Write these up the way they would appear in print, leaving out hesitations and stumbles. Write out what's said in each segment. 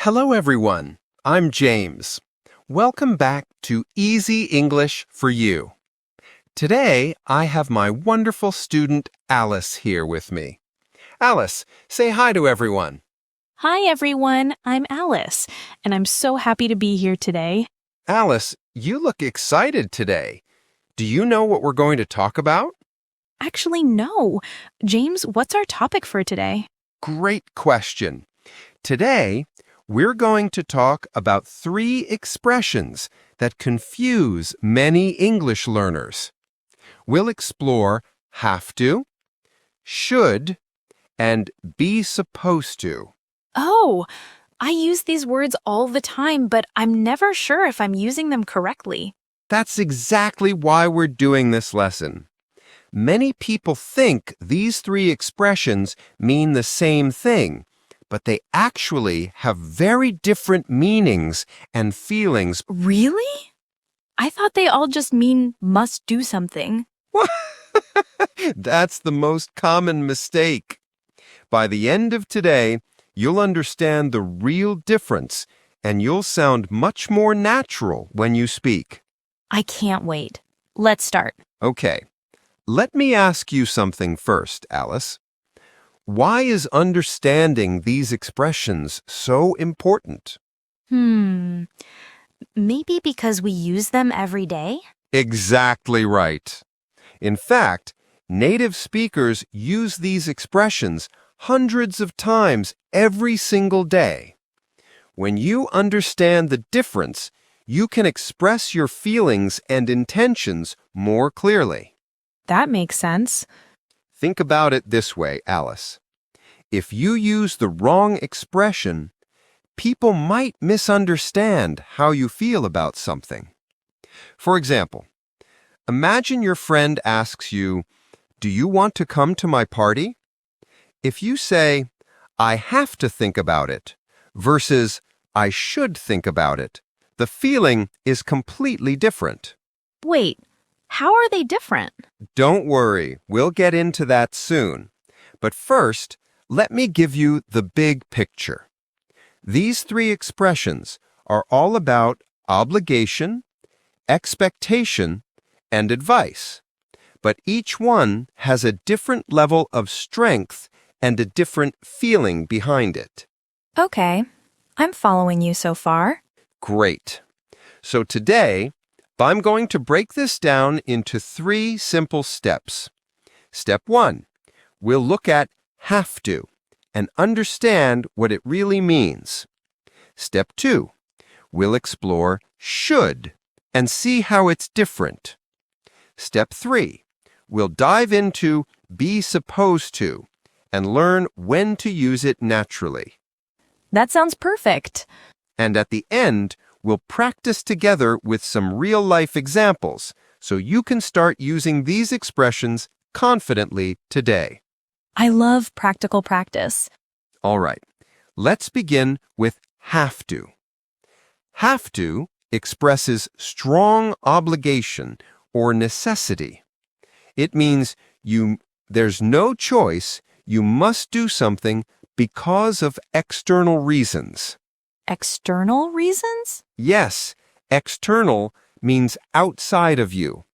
Hello, everyone. I'm James. Welcome back to Easy English for You. Today, I have my wonderful student Alice here with me. Alice, say hi to everyone. Hi, everyone. I'm Alice, and I'm so happy to be here today. Alice, you look excited today. Do you know what we're going to talk about? Actually, no. James, what's our topic for today? Great question. Today, we're going to talk about 3 expressions that confuse many English learners. We'll explore have to, should, and be supposed to. Oh, I use these words all the time, but I'm never sure if I'm using them correctly. That's exactly why we're doing this lesson. Many people think these 3 expressions mean the same thing, but they actually have very different meanings and feelings. Really? I thought they all just mean must do something. That's the most common mistake. By the end of today, you'll understand the real difference, and you'll sound much more natural when you speak. I can't wait. Let's start. Okay, let me ask you something first, Alice. Why is understanding these expressions so important? Maybe because we use them every day? Exactly right. In fact, native speakers use these expressions hundreds of times every single day. When you understand the difference, you can express your feelings and intentions more clearly. That makes sense. Think about it this way, Alice. If you use the wrong expression, people might misunderstand how you feel about something. For example, imagine your friend asks you, "Do you want to come to my party?" If you say, "I have to think about it," versus "I should think about it," the feeling is completely different. Wait, how are they different? Don't worry, we'll get into that soon. But first, let me give you the big picture. These 3 expressions are all about obligation, expectation, and advice. But each one has a different level of strength and a different feeling behind it. Okay, I'm following you so far. Great. So today, I'm going to break this down into 3 simple steps. Step 1, we'll look at have to and understand what it really means. Step 2, we'll explore should and see how it's different. Step 3, we'll dive into be supposed to and learn when to use it naturally. That sounds perfect. And at the end, we'll practice together with some real-life examples so you can start using these expressions confidently today. I love practical practice. All right, let's begin with have to. Have to expresses strong obligation or necessity. It means there's no choice, you must do something because of external reasons. External reasons? Yes, external means outside of you.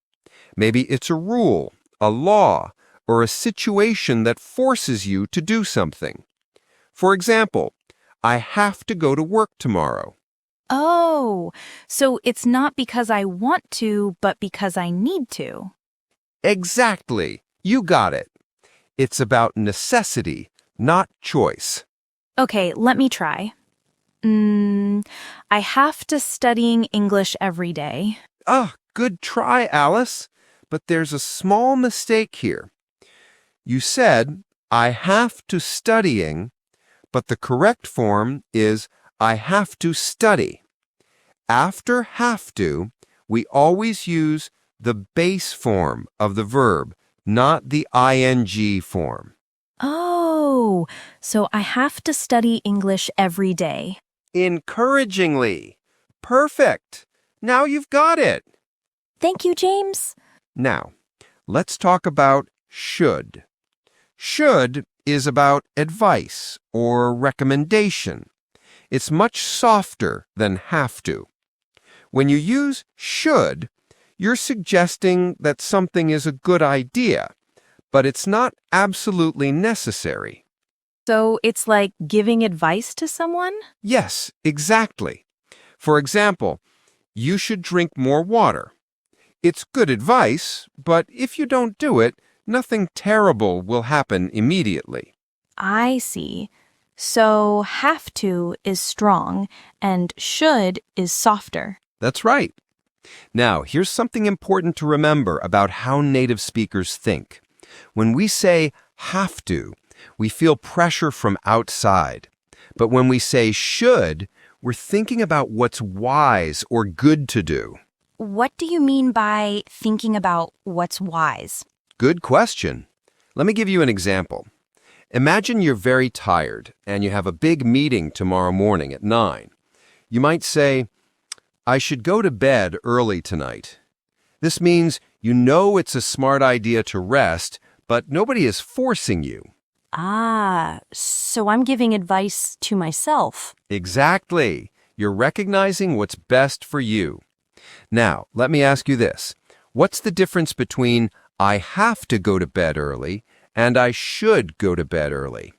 Maybe it's a rule, a law, or a situation that forces you to do something. For example, I have to go to work tomorrow. Oh, so it's not because I want to, but because I need to. Exactly. You got it. It's about necessity, not choice. Okay, let me try. I have to studying English every day. Good try, Alice. But there's a small mistake here. You said, I have to studying, but the correct form is I have to study. After have to, we always use the base form of the verb, not the ing form. Oh, so I have to study English every day. Encouragingly. Perfect. Now you've got it. Thank you, James. Now, let's talk about should. Should is about advice or recommendation. It's much softer than have to. When you use should, you're suggesting that something is a good idea, but it's not absolutely necessary. So it's like giving advice to someone? Yes, exactly. For example, you should drink more water. It's good advice, but if you don't do it, nothing terrible will happen immediately. I see. So have to is strong and should is softer. That's right. Now, here's something important to remember about how native speakers think. When we say have to, we feel pressure from outside. But when we say should, we're thinking about what's wise or good to do. What do you mean by thinking about what's wise? Good question. Let me give you an example. Imagine you're very tired and you have a big meeting tomorrow morning at 9. You might say, I should go to bed early tonight. This means you know it's a smart idea to rest, but nobody is forcing you. Ah, so I'm giving advice to myself. Exactly. You're recognizing what's best for you. Now, let me ask you this. What's the difference between I have to go to bed early and I should go to bed early?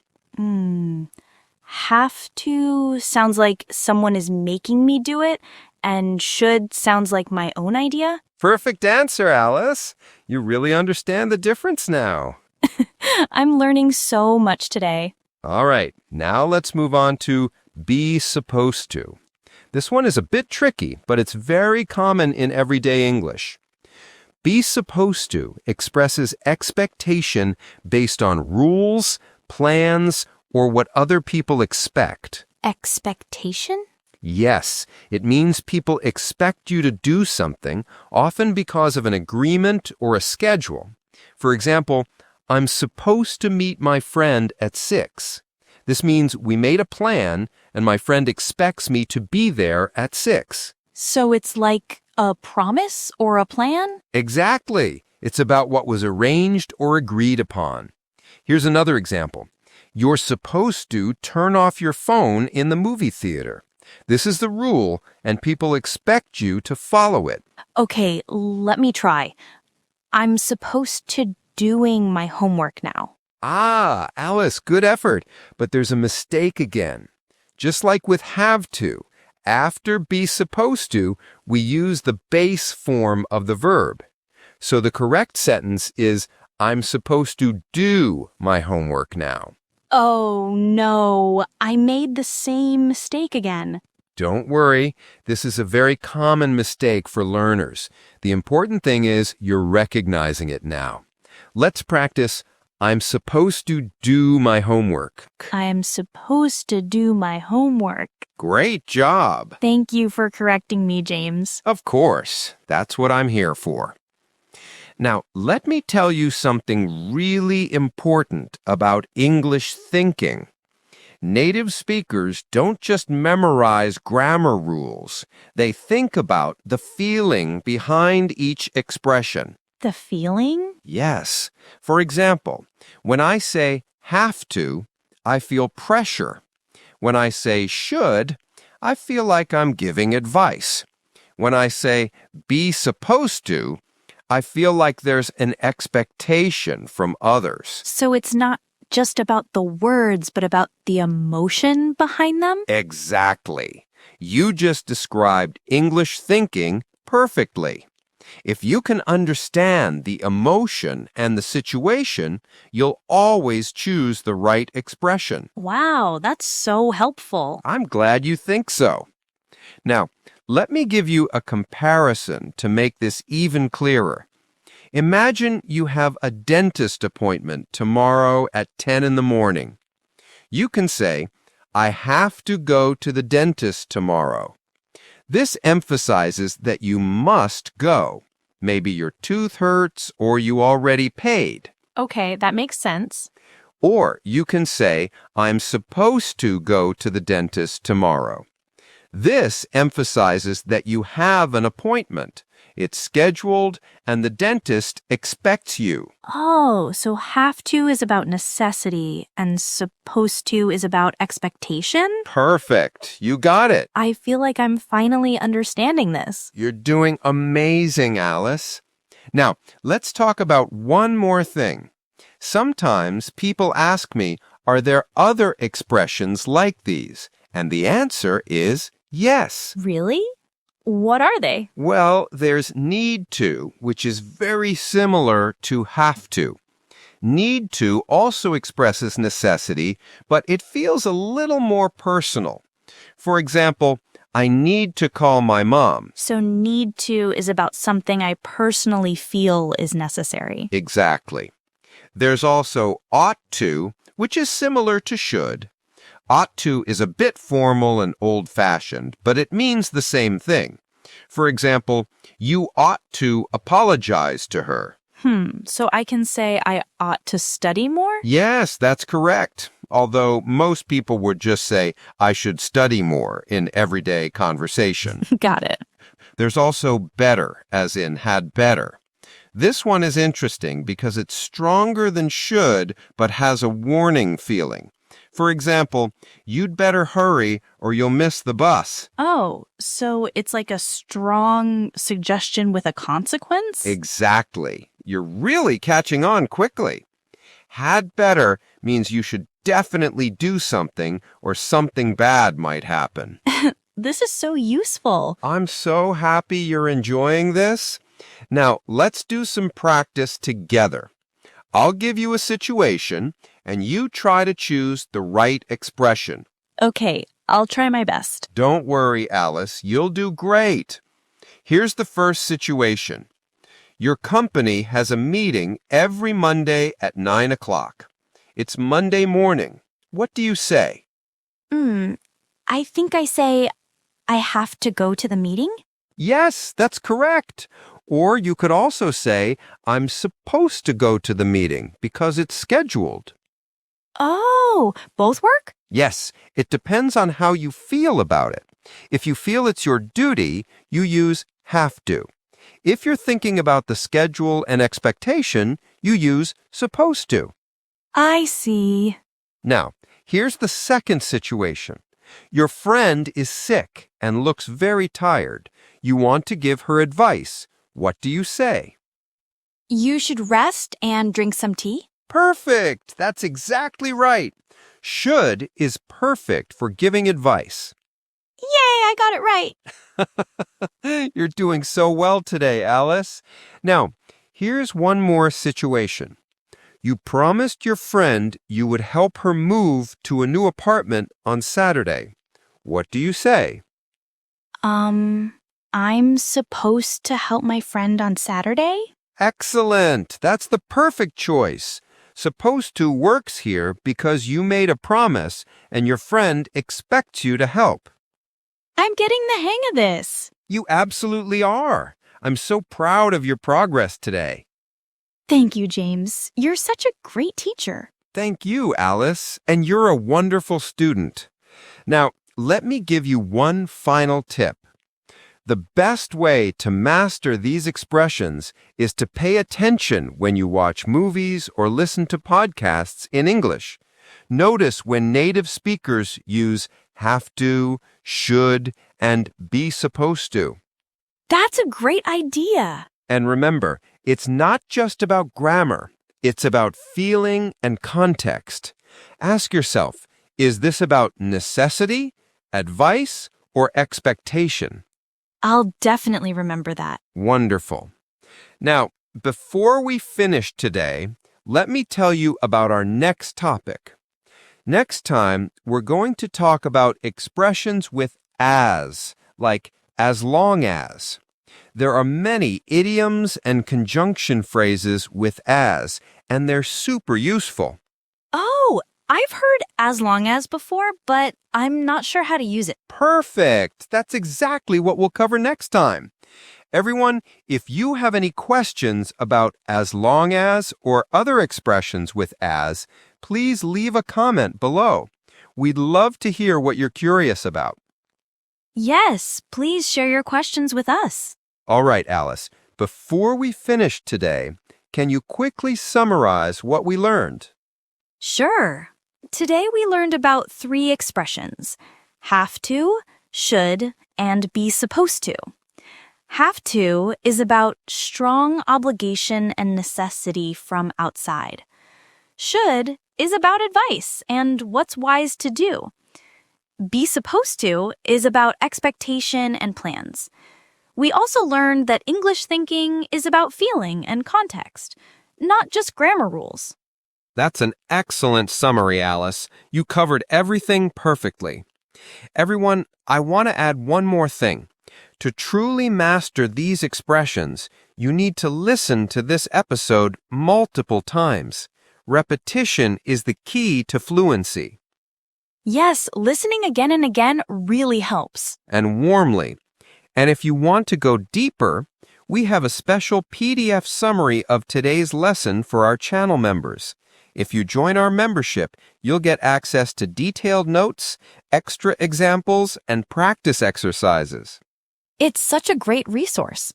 Have to sounds like someone is making me do it, and should sounds like my own idea. Perfect answer, Alice. You really understand the difference now. I'm learning so much today. All right, now let's move on to be supposed to. This one is a bit tricky, but it's very common in everyday English. Be supposed to expresses expectation based on rules, plans, or what other people expect. Expectation? Yes, it means people expect you to do something, often because of an agreement or a schedule. For example, I'm supposed to meet my friend at 6. This means we made a plan and my friend expects me to be there at 6. So it's like a promise or a plan? Exactly. It's about what was arranged or agreed upon. Here's another example. You're supposed to turn off your phone in the movie theater. This is the rule, and people expect you to follow it. Okay, let me try. I'm supposed to doing my homework now. Ah, Alice, good effort. But there's a mistake again. Just like with have to, after be supposed to, we use the base form of the verb. So the correct sentence is, I'm supposed to do my homework now. Oh no, I made the same mistake again. Don't worry, this is a very common mistake for learners. The important thing is you're recognizing it now. Let's practice, I'm supposed to do my homework. I'm supposed to do my homework. Great job. Thank you for correcting me, James. Of course, that's what I'm here for. Now, let me tell you something really important about English thinking. Native speakers don't just memorize grammar rules. They think about the feeling behind each expression. The feeling? Yes. For example, when I say have to, I feel pressure. When I say should, I feel like I'm giving advice. When I say be supposed to, I feel like there's an expectation from others. So it's not just about the words, but about the emotion behind them? Exactly. You just described English thinking perfectly. If you can understand the emotion and the situation, you'll always choose the right expression. Wow, that's so helpful. I'm glad you think so. Now, let me give you a comparison to make this even clearer. Imagine you have a dentist appointment tomorrow at 10 in the morning. You can say, I have to go to the dentist tomorrow. This emphasizes that you must go. Maybe your tooth hurts or you already paid. Okay, that makes sense. Or you can say, I'm supposed to go to the dentist tomorrow. This emphasizes that you have an appointment. It's scheduled, and the dentist expects you. Oh, so have to is about necessity and supposed to is about expectation? Perfect. You got it. I feel like I'm finally understanding this. You're doing amazing, Alice. Now, let's talk about one more thing. Sometimes people ask me, are there other expressions like these? And the answer is yes. Really? What are they? Well, there's need to, which is very similar to have to. Need to also expresses necessity, but it feels a little more personal. For example, I need to call my mom. So need to is about something I personally feel is necessary. Exactly. There's also ought to, which is similar to should. Ought to is a bit formal and old-fashioned, but it means the same thing. For example, you ought to apologize to her. So I can say I ought to study more? Yes, that's correct. Although most people would just say, I should study more in everyday conversation. Got it. There's also better, as in had better. This one is interesting because it's stronger than should, but has a warning feeling. For example, you'd better hurry or you'll miss the bus. Oh, so it's like a strong suggestion with a consequence? Exactly. You're really catching on quickly. Had better means you should definitely do something or something bad might happen. This is so useful. I'm so happy you're enjoying this. Now, let's do some practice together. I'll give you a situation, and you try to choose the right expression. Okay, I'll try my best. Don't worry, Alice. You'll do great. Here's the first situation. Your company has a meeting every Monday at 9 o'clock. It's Monday morning. What do you say? I think I say I have to go to the meeting. Yes, that's correct. Or you could also say, I'm supposed to go to the meeting because it's scheduled. Oh, both work? Yes, it depends on how you feel about it. If you feel it's your duty, you use have to. If you're thinking about the schedule and expectation, you use supposed to. I see. Now, here's the second situation. Your friend is sick and looks very tired. You want to give her advice. What do you say? You should rest and drink some tea. Perfect! That's exactly right. Should is perfect for giving advice. Yay, I got it right. You're doing so well today, Alice. Now, here's one more situation. You promised your friend you would help her move to a new apartment on Saturday. What do you say? I'm supposed to help my friend on Saturday? Excellent! That's the perfect choice. Supposed to works here because you made a promise and your friend expects you to help. I'm getting the hang of this. You absolutely are. I'm so proud of your progress today. Thank you, James. You're such a great teacher. Thank you, Alice, and you're a wonderful student. Now, let me give you one final tip. The best way to master these expressions is to pay attention when you watch movies or listen to podcasts in English. Notice when native speakers use have to, should, and be supposed to. That's a great idea. And remember, it's not just about grammar. It's about feeling and context. Ask yourself, is this about necessity, advice, or expectation? I'll definitely remember that. Wonderful. Now, before we finish today, let me tell you about our next topic. Next time, we're going to talk about expressions with as, like as long as. There are many idioms and conjunction phrases with as, and they're super useful. Oh, I've heard as long as before, but I'm not sure how to use it. Perfect! That's exactly what we'll cover next time. Everyone, if you have any questions about as long as or other expressions with as, please leave a comment below. We'd love to hear what you're curious about. Yes, please share your questions with us. All right, Alice, before we finish today, can you quickly summarize what we learned? Sure. Today we learned about 3 expressions: have to, should, and be supposed to. Have to is about strong obligation and necessity from outside. Should is about advice and what's wise to do. Be supposed to is about expectation and plans. We also learned that English thinking is about feeling and context, not just grammar rules. That's an excellent summary, Alice. You covered everything perfectly. Everyone, I want to add one more thing. To truly master these expressions, you need to listen to this episode multiple times. Repetition is the key to fluency. Yes, listening again and again really helps. And warmly. And if you want to go deeper, we have a special PDF summary of today's lesson for our channel members. If you join our membership, you'll get access to detailed notes, extra examples, and practice exercises. It's such a great resource.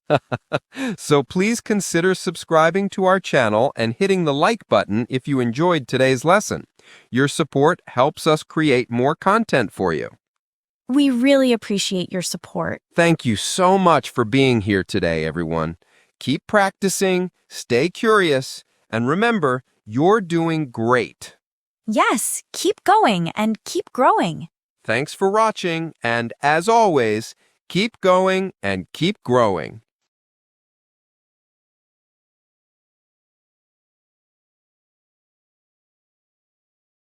So please consider subscribing to our channel and hitting the like button if you enjoyed today's lesson. Your support helps us create more content for you. We really appreciate your support. Thank you so much for being here today, everyone. Keep practicing, stay curious, and remember, you're doing great. Yes, keep going and keep growing. Thanks for watching, and as always, keep going and keep growing.